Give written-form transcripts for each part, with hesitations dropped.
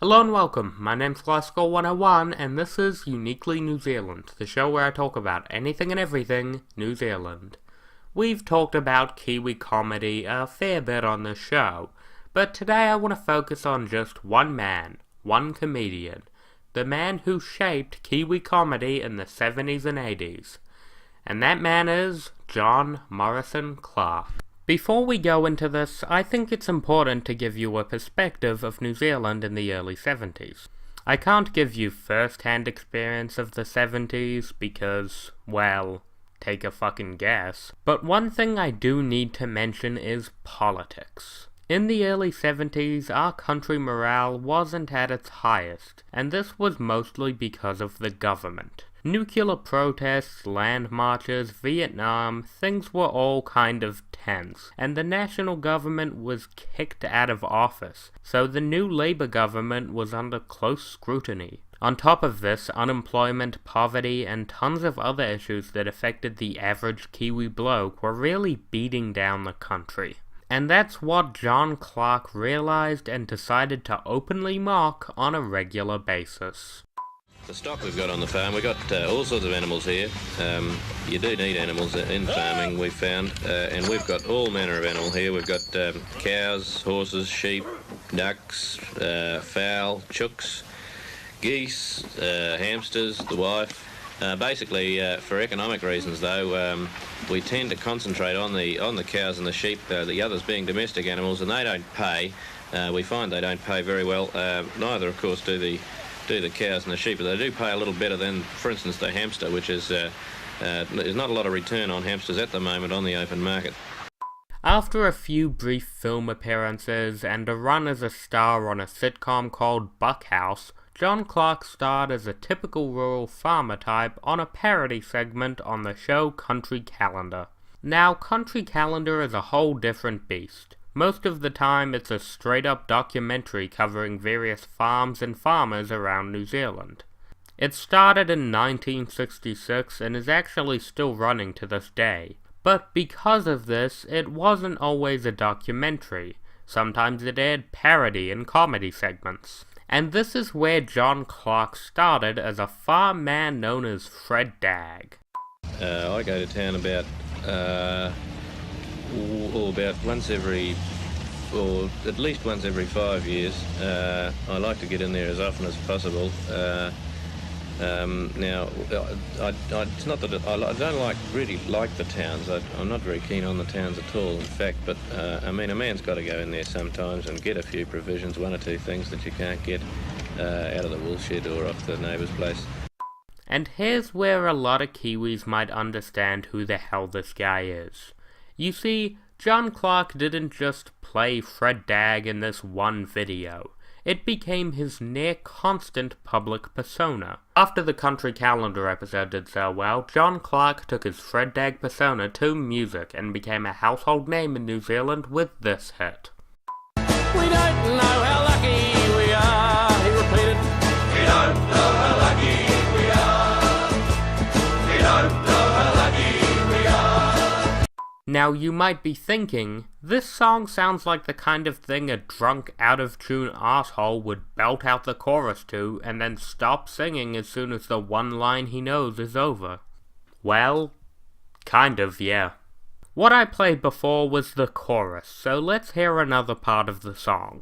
Hello and welcome, my name's Clarke 101 and this is Uniquely New Zealand, the show where I talk about anything and everything New Zealand. We've talked about Kiwi comedy a fair bit on this show, but today I want to focus on just one man, one comedian, the man who shaped Kiwi comedy in the 70s and 80s. And that man is John Morrison Clarke. Before we go into this, I think it's important to give you a perspective of New Zealand in the early 70s. I can't give you first-hand experience of the 70s because, well, take a fucking guess. But one thing I do need to mention is politics. In the early 70s, our country morale wasn't at its highest, and this was mostly because of the government. Nuclear protests, land marches, Vietnam, things were all kind of tense, and the national government was kicked out of office, so the new Labour government was under close scrutiny. On top of this, unemployment, poverty, and tons of other issues that affected the average Kiwi bloke were really beating down the country. And that's what John Clarke realized and decided to openly mock on a regular basis. The stock we've got on the farm, we've got all sorts of animals here. You do need animals in farming, we've found, and we've got all manner of animal here. We've got cows, horses, sheep, ducks, fowl, chooks, geese, hamsters, the wife. Basically, for economic reasons though, we tend to concentrate on the cows and the sheep, the others being domestic animals, and they don't pay. We find they don't pay very well. Neither, of course, do the cows and the sheep, but they do pay a little better than, for instance, the hamster, which is there's not a lot of return on hamsters at the moment on the open market. After a few brief film appearances and a run as a star on a sitcom called Buckhouse, John Clarke starred as a typical rural farmer type on a parody segment on the show Country Calendar. Now, Country Calendar is a whole different beast. Most of the time, it's a straight-up documentary covering various farms and farmers around New Zealand. It started in 1966 and is actually still running to this day. But because of this, it wasn't always a documentary. Sometimes it aired parody and comedy segments. And this is where John Clarke started as a farm man known as Fred Dagg. I go to town about once every, or at least once every 5 years. I like to get in there as often as possible. Now, it's not that I don't really like the towns. I'm not very keen on the towns at all, in fact. But I mean, a man's got to go in there sometimes and get a few provisions, one or two things that you can't get out of the wool shed or off the neighbour's place. And here's where a lot of Kiwis might understand who the hell this guy is. You see, John Clarke didn't just play Fred Dagg in this one video. It became his near-constant public persona. After the Country Calendar episode did so well, John Clarke took his Fred Dagg persona to music and became a household name in New Zealand with this hit. We don't know how lucky we are, he repeated. We don't know how lucky we are. We don't know how lucky we are. Now you might be thinking, this song sounds like the kind of thing a drunk, out-of-tune asshole would belt out the chorus to and then stop singing as soon as the one line he knows is over. Well, kind of, yeah. What I played before was the chorus, so let's hear another part of the song.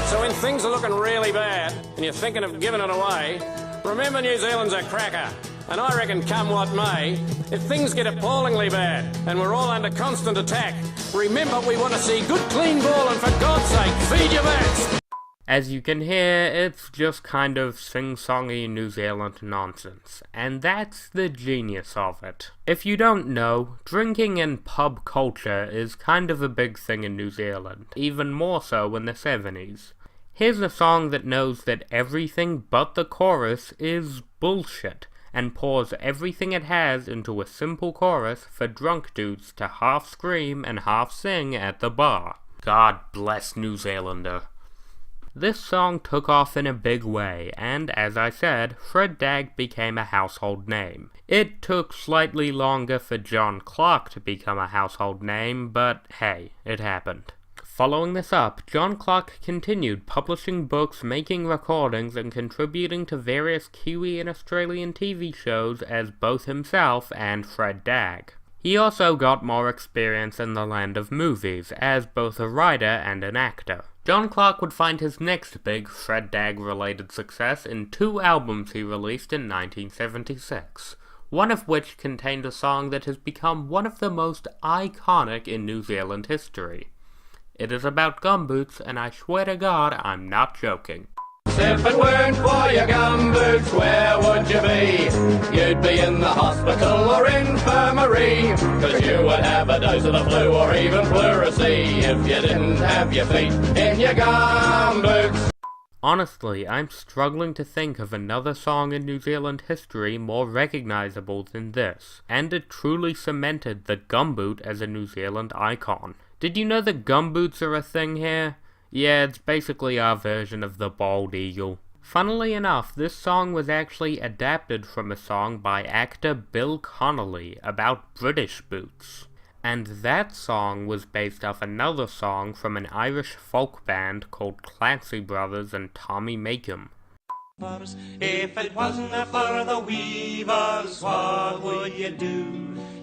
So when things are looking really bad and you're thinking of giving it away, remember New Zealand's a cracker. And I reckon come what may, if things get appallingly bad and we're all under constant attack, remember we want to see good clean ball and for God's sake, feed your bats. As you can hear, it's just kind of sing-songy New Zealand nonsense, and that's the genius of it. If you don't know, drinking and pub culture is kind of a big thing in New Zealand, even more so in the 70s. Here's a song that knows that everything but the chorus is bullshit, and pours everything it has into a simple chorus for drunk dudes to half scream and half sing at the bar. God bless New Zealander. This song took off in a big way, and as I said, Fred Dagg became a household name. It took slightly longer for John Clarke to become a household name, but hey, it happened. Following this up, John Clarke continued publishing books, making recordings, and contributing to various Kiwi and Australian TV shows as both himself and Fred Dagg. He also got more experience in the land of movies, as both a writer and an actor. John Clarke would find his next big Fred Dagg-related success in 2 albums he released in 1976, one of which contained a song that has become one of the most iconic in New Zealand history. It is about gumboots, and I swear to God, I'm not joking. If it weren't for your gumboots, where would you be? You'd be in the hospital or infirmary, 'cause you would have a dose of the flu or even pleurisy if you didn't have your feet in your gumboots. Honestly, I'm struggling to think of another song in New Zealand history more recognizable than this, and it truly cemented the gumboot as a New Zealand icon. Did you know that gumboots are a thing here? Yeah, it's basically our version of the bald eagle. Funnily enough, this song was actually adapted from a song by actor Bill Connolly about British boots. And that song was based off another song from an Irish folk band called Clarke Brothers and Tommy Makem. If it wasn't for the weavers, what would you do?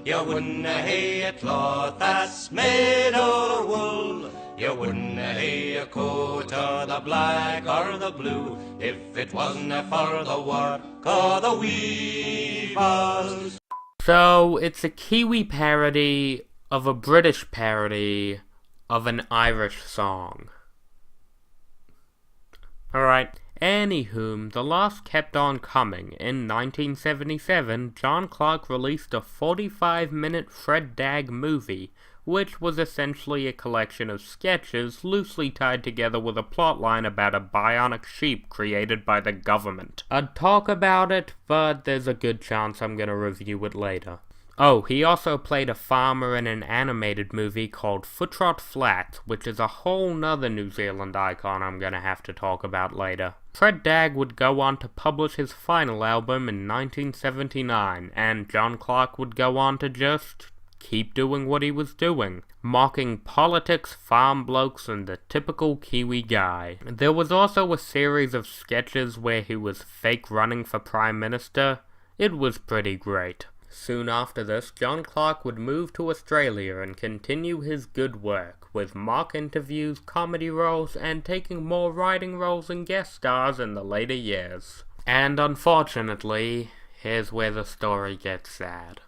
You wouldn't hae a cloth that's made of wool. You wouldn't hae a coat or the black or the blue, if it wasn't for the work of the weavers. So, it's a Kiwi parody of a British parody of an Irish song. Alright. Anywho, the loss kept on coming. In 1977, John Clarke released a 45-minute Fred Dagg movie, which was essentially a collection of sketches loosely tied together with a plotline about a bionic sheep created by the government. I'd talk about it, but there's a good chance I'm gonna review it later. Oh, he also played a farmer in an animated movie called Footrot Flats, which is a whole nother New Zealand icon I'm gonna have to talk about later. Fred Dagg would go on to publish his final album in 1979, and John Clarke would go on to just keep doing what he was doing, mocking politics, farm blokes, and the typical Kiwi guy. There was also a series of sketches where he was fake running for Prime Minister. It was pretty great. Soon after this, John Clarke would move to Australia and continue his good work, with mock interviews, comedy roles, and taking more writing roles and guest stars in the later years. And unfortunately, here's where the story gets sad.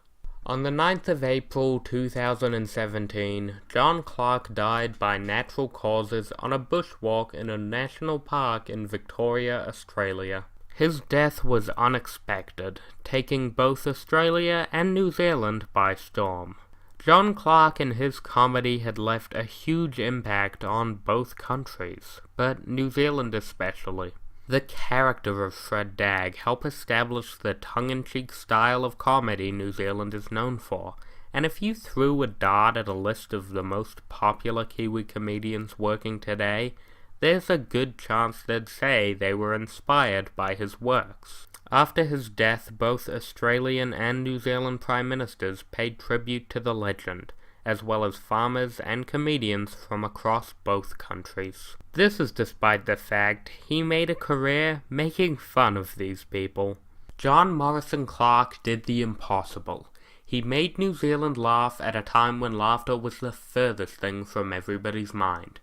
On the 9th of April 2017, John Clarke died by natural causes on a bushwalk in a national park in Victoria, Australia. His death was unexpected, taking both Australia and New Zealand by storm. John Clarke and his comedy had left a huge impact on both countries, but New Zealand especially. The character of Fred Dagg helped establish the tongue-in-cheek style of comedy New Zealand is known for, and if you threw a dart at a list of the most popular Kiwi comedians working today, there's a good chance they'd say they were inspired by his works. After his death, both Australian and New Zealand Prime Ministers paid tribute to the legend, as well as farmers and comedians from across both countries. This is despite the fact he made a career making fun of these people. John Morrison Clarke did the impossible. He made New Zealand laugh at a time when laughter was the furthest thing from everybody's mind.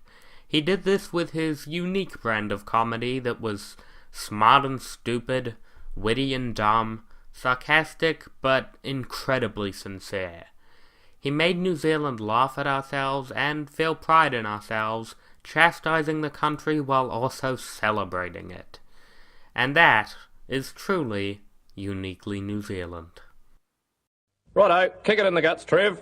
He did this with his unique brand of comedy that was smart and stupid, witty and dumb, sarcastic but incredibly sincere. He made New Zealand laugh at ourselves and feel pride in ourselves, chastising the country while also celebrating it. And that is truly uniquely New Zealand. Righto, kick it in the guts, Trev.